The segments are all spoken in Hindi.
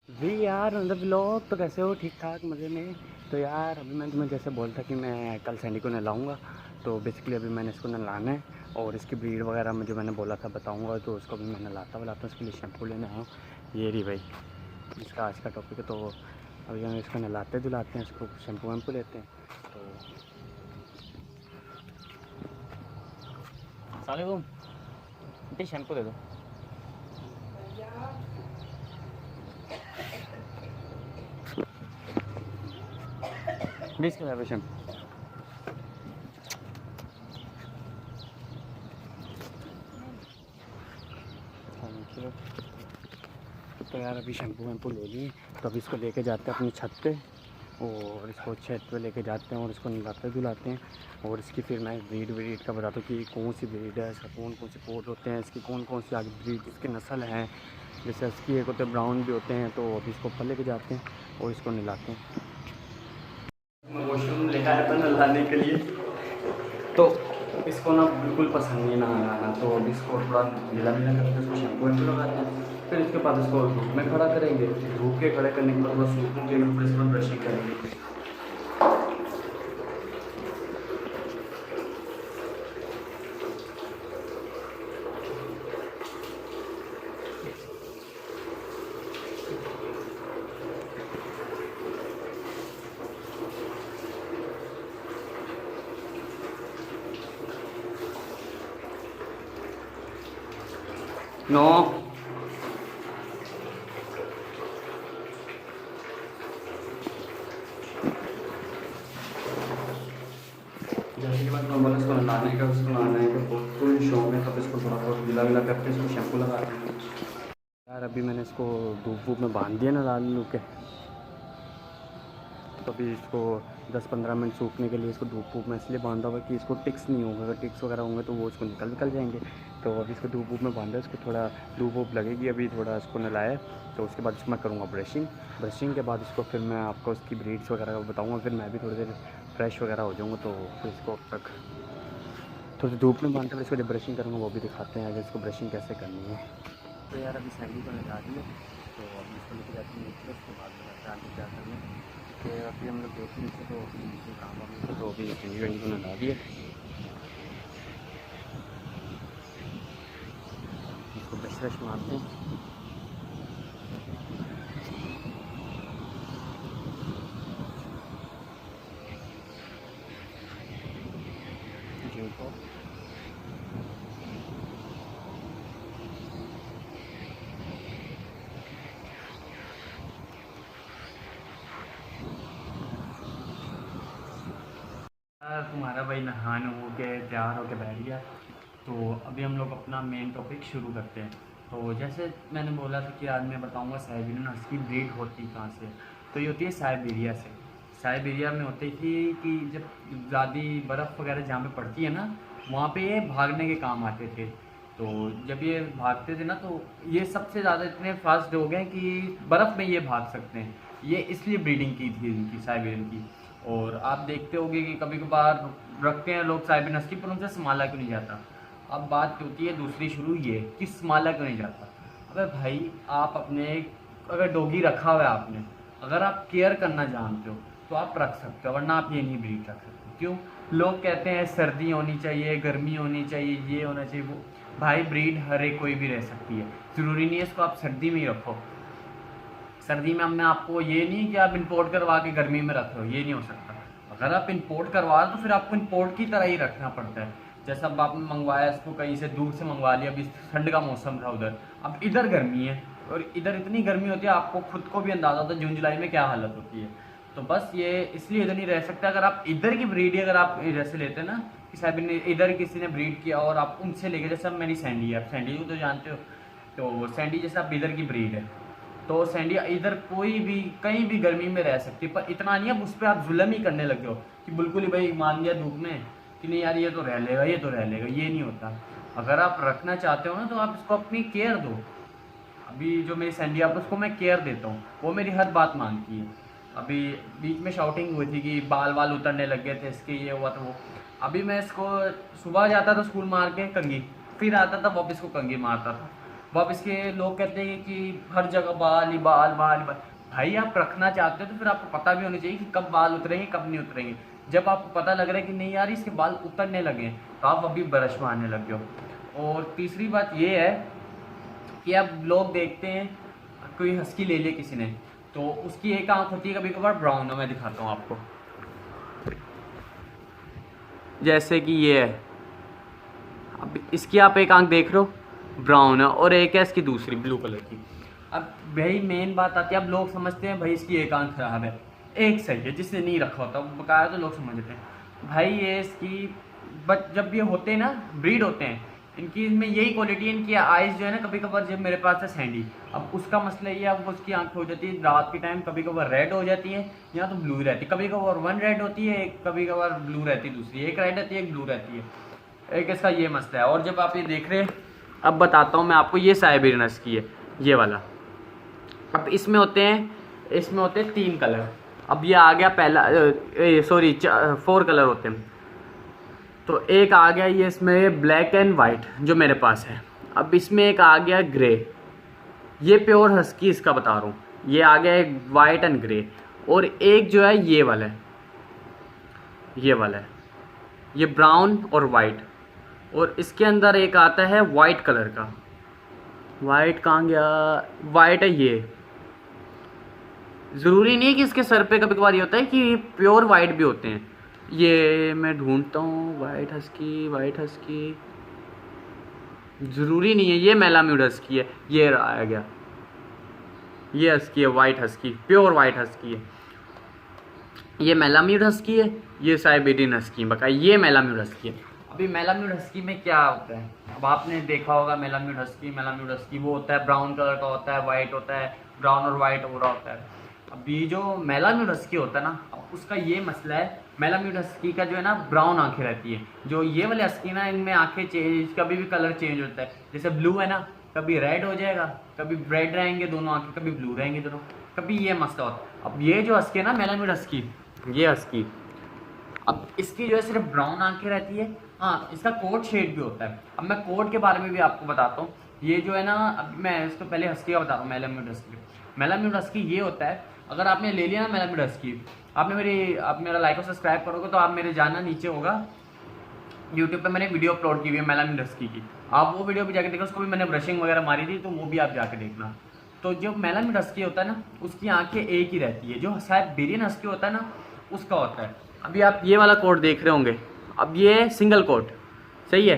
जी यार, मतलब व्लॉग तो कैसे हो, ठीक ठाक मज़े में। तो यार अभी मैं तुम्हें जैसे बोलता कि मैं कल सैंडी को नहलाऊँगा। तो बेसिकली अभी मैंने इसको नहलाना है और इसकी ब्रीड वगैरह मुझे मैंने बोला था बताऊँगा, तो उसको भी मैं नहलाता वलाता हूँ। उसके लिए शैम्पू लेने आया हूँ। ये रही भाई, इसका आज का टॉपिक है। तो अभी हम इसको नहलाते धुलाते हैं, इसको शैम्पू वैम्पू लेते हैं। तो सलामकुम आंटी, शैम्पू दे दो। 20 का है शैम्पू। Thank you. तो यार अभी शैम्पू वैम्पू ले लिए, तो अभी इसको लेके जाते हैं अपनी छत पे और इसको छत पे लेके जाते हैं और इसको नहलाते धुलाते हैं। और इसकी फिर मैं ब्रीड का बताता हूँ कि कौन सी ब्रीड है, इसका कौन कौन से कोट होते हैं, इसकी कौन कौन सी आगे ब्रीड इसकी नस्ल हैं। जैसे इसकी एक होते हैं ब्राउन भी होते हैं। तो अभी इसको ऊपर लेके जाते हैं और इसको नहलाते हैं। वॉशरूम लेकर आया था नहलाने के लिए, तो इसको ना बिल्कुल पसंद नहीं नहाना। तो अभी इसको थोड़ा गीला गीला करके इसको शैम्पू वैम्पू लगाते हैं। फिर इसके बाद इसको धूप में खड़ा करेंगे। धूप के खड़े करने के बाद थोड़ा सूखेंगे, फिर इसको ब्रशिंग करेंगे। नो जैसे कि मैं बोला इसको नहलाने का, उसको नहाने का बिल्कुल शौक है। तब इसको थोड़ा बहुत गीला गीला करके इसको शैम्पू लगाते हैं। यार अभी मैंने इसको धूप वूप में बांध दिया ना लाल लू के। तो अभी इसको 10-15 मिनट सूखने के लिए इसको धूप वूप में इसलिए बांधा हुआ कि इसको टिक्स नहीं होगा। अगर टिक्स वगैरह होंगे तो वो इसको निकल जाएंगे। तो अभी इसको धूप वूप में बांधा, इसको थोड़ा धूप वूप लगेगी। अभी थोड़ा इसको नहलाया, तो उसके बाद इसको मैं करूँगा ब्रशिंग के बाद इसको फिर मैं आपको उसकी ब्रीड्स वगैरह बताऊँगा। फिर मैं भी थोड़ी देर फ्रेश वगैरह हो जाऊँगा। तो फिर इसको अब तक थोड़ी धूप में बांध कर इसको जब ब्रशिंग करूँगा वो भी दिखाते हैं आगे इसको ब्रशिंग कैसे करनी है। तो यार अभी सैंडी को नहला दिए, तो अभी इसको लेके जाते हैं नीचे। उसके बाद बताते हैं आगे क्या करना है। तो अभी हम लोग देख लीजिए, तो अभी नीचे काम वाम है, तो अभी सैंडी वैंडी को नहला दिए। इसको ब्रश व्रश मारते हैं। जिनको तुम्हारा भाई नहान हो के तैयार हो के बैठ गया। तो अभी हम लोग अपना मेन टॉपिक शुरू करते हैं। तो जैसे मैंने बोला था कि आज मैं बताऊंगा साइबेरियन हस्की ब्रीड होती कहाँ से। तो ये होती है साइबेरिया से। साइबेरिया में होती थी कि जब ज़्यादा बर्फ़ वगैरह जहाँ पे पड़ती है ना, वहाँ पे ये भागने के काम आते थे। तो जब ये भागते थे ना, तो ये सबसे ज़्यादा इतने फास्ट हो गए कि बर्फ़ में ये भाग सकते हैं। ये इसलिए ब्रीडिंग की थी इनकी, साइबेरियन की। और आप देखते होंगे कि कभी कभार रखते हैं लोग साइबेरियन हस्की, पर उनसे संभाला क्यों नहीं जाता। अब बात होती है दूसरी शुरू, ये कि संभाला क्यों नहीं जाता। अबे भाई, आप अपने अगर डॉगी रखा हुआ है आपने, अगर आप केयर करना जानते हो तो आप रख सकते हो, वरना आप ये नहीं ब्रीड रख सकते। क्यों? लोग कहते हैं सर्दी होनी चाहिए, गर्मी होनी चाहिए, ये होना चाहिए वो। भाई ब्रीड हर एक कोई भी रह सकती है, ज़रूरी नहीं है इसको आप सर्दी में ही रखो। सर्दी में हमने आपको ये नहीं कि आप इंपोर्ट करवा के गर्मी में रख लो, ये नहीं हो सकता। अगर आप इंपोर्ट करवा रहे तो फिर आपको इंपोर्ट की तरह ही रखना पड़ता है। जैसा अब आपने मंगवाया, इसको कहीं से दूर से मंगवा लिया, अभी ठंड का मौसम था उधर, अब इधर गर्मी है और इधर इतनी गर्मी होती है, आपको खुद को भी अंदाजा होता है जून जुलाई में क्या हालत होती है। तो बस ये इसलिए इधर नहीं रह सकता। अगर आप इधर की ब्रीड ही अगर आप जैसे लेते हैं ना कि साहब ने इधर किसी ने ब्रीड किया और आप उनसे लेके, जैसे मेरी सैंडी है, आप सैंडी को तो जानते हो। तो सैंडी जैसे आप इधर की ब्रीड है, तो सैंडी इधर कोई भी कहीं भी गर्मी में रह सकती है। पर इतना नहीं अब उस पर आप जुल्म ही करने लग जाओ कि बिल्कुल ही भाई मान लिया धूप में कि नहीं यार ये तो रह लेगा, ये तो रह लेगा, ये नहीं होता। अगर आप रखना चाहते हो ना, तो आप इसको अपनी केयर दो। अभी जो मेरी सैंडी आप उसको मैं केयर देता हूँ, वो मेरी हर बात मानती है। अभी बीच में शाउटिंग हुई थी कि बाल वाल उतरने लग गए थे इसके, ये हुआ था वो। अभी मैं इसको सुबह जाता था स्कूल मार के कंगी, फिर आता था वापस को कंगी मारता था। वापस के लोग कहते हैं कि हर जगह बाल ही बाल बाल ही बाल। भाई आप रखना चाहते हो तो फिर आपको पता भी होना चाहिए कि कब बाल उतरेंगे कब नहीं उतरेंगे। जब आपको पता लग रहा है कि नहीं यार इसके बाल उतरने लगे हैं तो आप अभी ब्रश मारने लग जाओ। और तीसरी बात ये है कि अब लोग देखते हैं कोई हस्की ले लिया किसी ने, तो उसकी एक आंख होती है कभी कभार ब्राउन है, मैं दिखाता हूँ आपको। जैसे कि ये है, अब इसकी आप एक आंख देख रहे हो ब्राउन है, और एक है इसकी दूसरी ब्लू कलर की। अब भाई मेन बात आती है, अब लोग समझते हैं भाई इसकी एक आंख खराब है, एक सही है, जिसने नहीं रखा होता बकाया तो लोग समझते हैं भाई ये इसकी। बट जब ये होते हैं ना, ब्रीड होते हैं, इनकी इनमें यही क्वालिटी है, इनकी आइज़ जो है ना, कभी कभार जब मेरे पास है सैंडी, अब उसका मसला ये है, अब उसकी आंख हो जाती है रात के टाइम, कभी कभार रेड हो जाती है या तो ब्लू रहती है, कभी कभार वन रेड होती है, कभी कभार ब्लू रहती है, दूसरी एक रेड रहती है एक ब्लू रहती है, एक इसका ये मसला है। और जब आप ये देख रहे हैं, अब बताता हूँ मैं आपको, ये साइबेरियन हस्की है ये वाला। अब इसमें होते हैं 3 कलर। अब ये आ गया पहला, सॉरी 4 कलर होते हैं। तो एक आ गया ये इसमें ब्लैक एंड वाइट जो मेरे पास है। अब इसमें एक आ गया ग्रे, ये प्योर हस्की इसका बता रहा हूँ, ये आ गया एक वाइट एंड ग्रे। और एक जो है ये वाला है, ये ब्राउन और वाइट। और इसके अंदर एक आता है वाइट कलर का, वाइट कहाँ गया, वाइट है ये। ज़रूरी नहीं है कि इसके सर पे, कभी कभार ये होता है कि प्योर वाइट भी होते हैं। ये मैं ढूंढता हूँ वाइट हस्की, ज़रूरी नहीं है। ये मेलाम्यूड हस्की है, ये आ गया, ये हस्की है white husky, pure white husky है। ये मेलाम्यूड हस्की है, ये साइबेरियन हस्की है, बका ये मेलाम्यूड हस्की है। अभी मेलाम्यूड हस्की में क्या होता है, अब आपने देखा होगा मेलाम्यूड हस्की वो होता है ब्राउन कलर का होता है, वाइट होता है, ब्राउन और वाइट हो रहा होता है। अभी जो मेलाम्यूड हस्की होता है ना, अब उसका ये मसला है, मेलाम्यूड हस्की का जो है ना ब्राउन आंखें रहती है। जो ये वाले हस्की ना, इनमें आंखें चेंज, कभी भी कलर चेंज होता है। जैसे ब्लू है ना, कभी रेड हो जाएगा, कभी रेड रहेंगे दोनों आंखें, कभी ब्लू रहेंगे दोनों, कभी ये मसला होता है। अब ये जो हस्की है ना मेलाम्यूड हस्की, ये हस्की, अब इसकी जो है सिर्फ ब्राउन आंखें रहती है। हाँ, इसका कोट शेड भी होता है। अब मैं कोट के बारे में भी आपको बताता हूँ। ये जो है ना, अब मैं इसको पहले हस्की का बता रहा हूँ, मेलाम्यूड हस्की ये होता है, अगर आपने ले लिया ना मेलाम्यूड हस्की, आप मेरा लाइक और सब्सक्राइब करोगे तो आप मेरे जाना नीचे होगा यूट्यूब पे, मैंने वीडियो अपलोड की हुई है मेलाम्यूड हस्की की, आप वो वीडियो भी जाके देखो, उसको भी मैंने ब्रशिंग वगैरह मारी थी, तो वो भी आप जाके देखना। तो जो मेलाम्यूड हस्की होता है ना, उसकी आंखें एक ही रहती है। जो साइबेरियन हस्की होता है ना, उसका होता है, अभी आप ये वाला कोट देख रहे होंगे, अब ये सिंगल कोट सही है,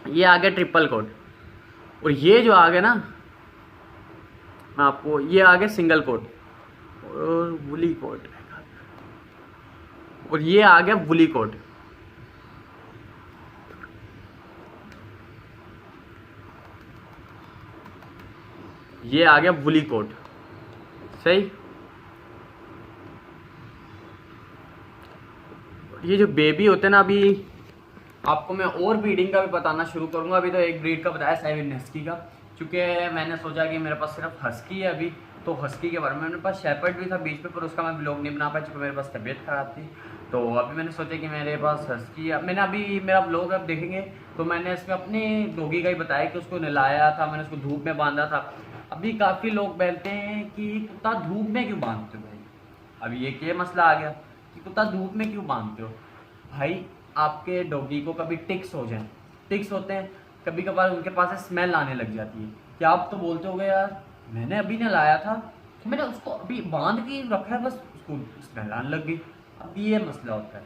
ये आ गया ट्रिपल कोट, और ये जो आ गया ना आपको, ये आ गया सिंगल कोट और वुली कोट, और ये आ गया वुली कोट। ये आ गया वुली कोट सही। ये जो बेबी होते हैं ना, अभी आपको मैं और ब्रीडिंग का भी बताना शुरू करूंगा। अभी तो एक ब्रीड का बताया साइबेरियन हस्की का, क्योंकि मैंने सोचा कि मेरे पास सिर्फ हस्की है अभी, तो हस्की के बारे में, मेरे पास शेपर्ड भी था बीच में, पर उसका मैं ब्लॉग नहीं बना पाया क्योंकि मेरे पास तबीयत खराब थी। तो अभी मैंने सोचा कि मेरे पास हस्की है। मैंने अभी मेरा ब्लॉग आप देखेंगे तो मैंने इसमें अपने डॉगी का ही बताया कि उसको नहलाया था, मैंने उसको धूप में बांधा था। अभी काफ़ी लोग बोलते हैं कि कुत्ता धूप में क्यों बांधते हो भाई, अभी ये क्या मसला आ गया कि कुत्ता धूप में क्यों बांधते हो भाई। आपके डॉगी को कभी टिक्स हो जाए, टिक्स होते हैं कभी कभार, उनके पास स्मेल आने लग जाती है। क्या आप तो बोलते होगे यार मैंने अभी नहलाया था, तो मैंने उसको अभी बांध के रखा है, बस उसको स्मेल आने लग गई। अब ये मसला होता है।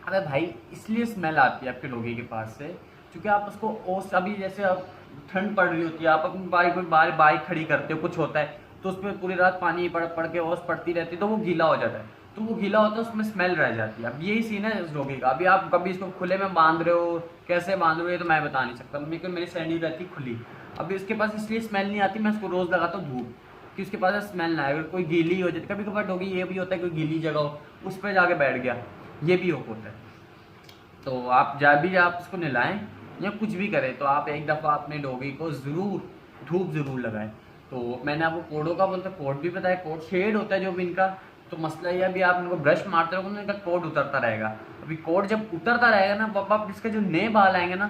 अरे भाई इसलिए स्मेल आती है आपके डॉगी के पास से, क्योंकि आप उसको ओस, अभी जैसे अब ठंड पड़ रही होती है, आप अपनी बाइक खड़ी करते हो, कुछ होता है तो उसमें पूरी रात पानी पड़ पड़ के ओस पड़ती रहती है, तो वो गीला हो जाता है, तो वो गीला होता है, उसमें स्मेल रह जाती है। अब यही सीन है इस डॉगी का। अभी आप कभी इसको खुले में बांध रहे हो, कैसे बांध रहे हो ये तो मैं बता नहीं सकता, क्योंकि मेरी सैंडी रहती खुली। अभी इसके पास इसलिए स्मेल नहीं आती, मैं इसको रोज़ लगाता हूँ धूप कि उसके पास स्मेल ना आए। अगर कोई गीली हो जाती, कभी कभार डॉगी ये भी होता है कोई गीली जगह हो उस पर जाके बैठ गया, ये भी होता है। तो आप आप उसको नहलाएं या कुछ भी करें, तो आप एक दफ़ा अपने डॉगी को ज़रूर धूप ज़रूर लगाएं। तो मैंने आपको कोडों का बोलते कोड भी बताया, कोड शेड होता है जो भी इनका। तो मसला ये अभी आप इनको ब्रश मारते रहोगे ना, इनका कोड उतरता रहेगा। अभी कोड जब उतरता रहेगा ना, आप इसके जो नए बाल आएंगे ना,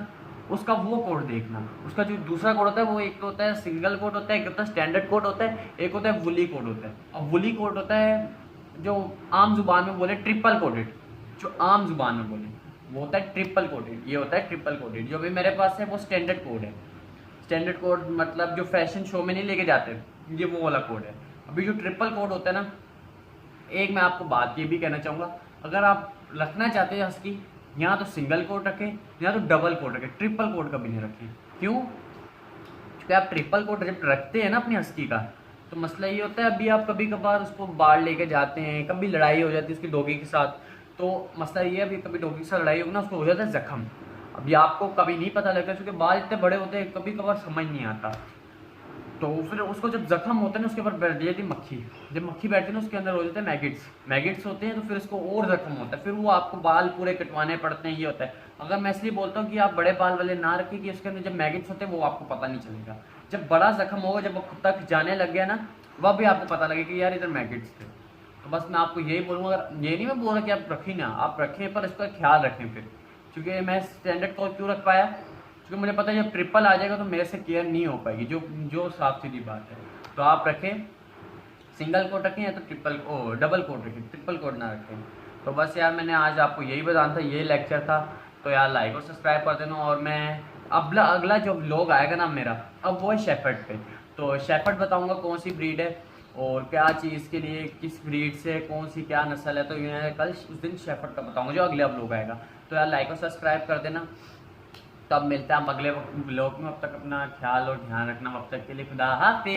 उसका वो कोड देखना। उसका जो दूसरा कोड होता है वो एक तो होता है सिंगल कोड होता है, एक होता है स्टैंडर्ड कोड होता है, एक होता है वुली कोड होता है। और वुली कोड होता है जो आम जुबान में बोले ट्रिपल कोडेड, जो आम जुबान में बोले वो होता है ट्रिपल कोडेड, ये होता है ट्रिपल कोडेड। जो भी मेरे पास है वो स्टैंडर्ड कोड है। स्टैंडर्ड कोड मतलब जो फैशन शो में नहीं लेके जाते, ये वो वाला कोड है। अभी जो ट्रिपल कोड होता है ना, एक मैं आपको बात ये भी कहना चाहूँगा, अगर आप रखना चाहते हैं हस्की, यहाँ तो सिंगल कोड रखें, यहाँ तो डबल कोड रखें, ट्रिपल कोड कभी नहीं रखें। क्यों? क्योंकि आप ट्रिपल कोड जब रखते हैं ना अपनी हस्की का, तो मसला ये होता है, अभी आप कभी कभार उसको बाहर लेके जाते हैं, कभी लड़ाई हो जाती है उसकी डॉगी के साथ, तो मसला ये है, अभी कभी डॉगी के साथ लड़ाई होगी ना, उसको हो जाता है जख्म। अभी आपको कभी नहीं पता लगता क्योंकि बाल इतने बड़े होते हैं, कभी कभार समझ नहीं आता। तो फिर उसको जब जख्म होता है ना, उसके ऊपर बैठ जाती है मक्खी, जब मक्खी बैठती है ना उसके अंदर हो जाते हैं मैगिट्स, मैगिट्स होते हैं, तो फिर उसको और जख्म होता है, फिर वो आपको बाल पूरे कटवाने पड़ते हैं, ये होता है। अगर मैं इसलिए बोलता हूँ कि आप बड़े बाल वाले ना रखें कि उसके अंदर जब मैगिट्स होते हैं वो आपको पता नहीं चलेगा। जब बड़ा जख्म होगा, जब वो कुत्ता जाने लग गया ना, वह भी आपको पता लगेगा कि यार इधर मैगिट्स थे। तो बस मैं आपको यही बोलूँगा, अगर ये नहीं मैं बोल रहा कि आप रखें ना, आप रखें पर इसका ख्याल रखें फिर, क्योंकि मैं स्टैंडर्ड कोड क्यों रख पाया, क्योंकि मुझे पता है जब ट्रिपल आ जाएगा तो मेरे से केयर नहीं हो पाएगी, जो जो साफ सीधी बात है। तो आप रखें, सिंगल कोड रखें या तो डबल कोड रखें, ट्रिपल कोड ना रखें। तो बस यार मैंने आज आपको यही बताना था, यही लेक्चर था। तो यार लाइक और सब्सक्राइब कर देना। और मैं अगला जो व्लॉग आएगा ना मेरा, अब वो है शेफर्ड पे। तो शेफर्ड बताऊंगा कौन सी ब्रीड है और क्या चीज़ के लिए, किस ब्रीड से कौन सी क्या नस्ल है, तो ये कल उस दिन शेफर्ड का बताऊंगा जो अगला व्लॉग आएगा। तो यार लाइक और सब्सक्राइब कर देना। तब मिलते हैं हम अगले व्लॉग में, अब तक अपना ख्याल और ध्यान रखना। अब तक के लिए खुदा हाफिज़।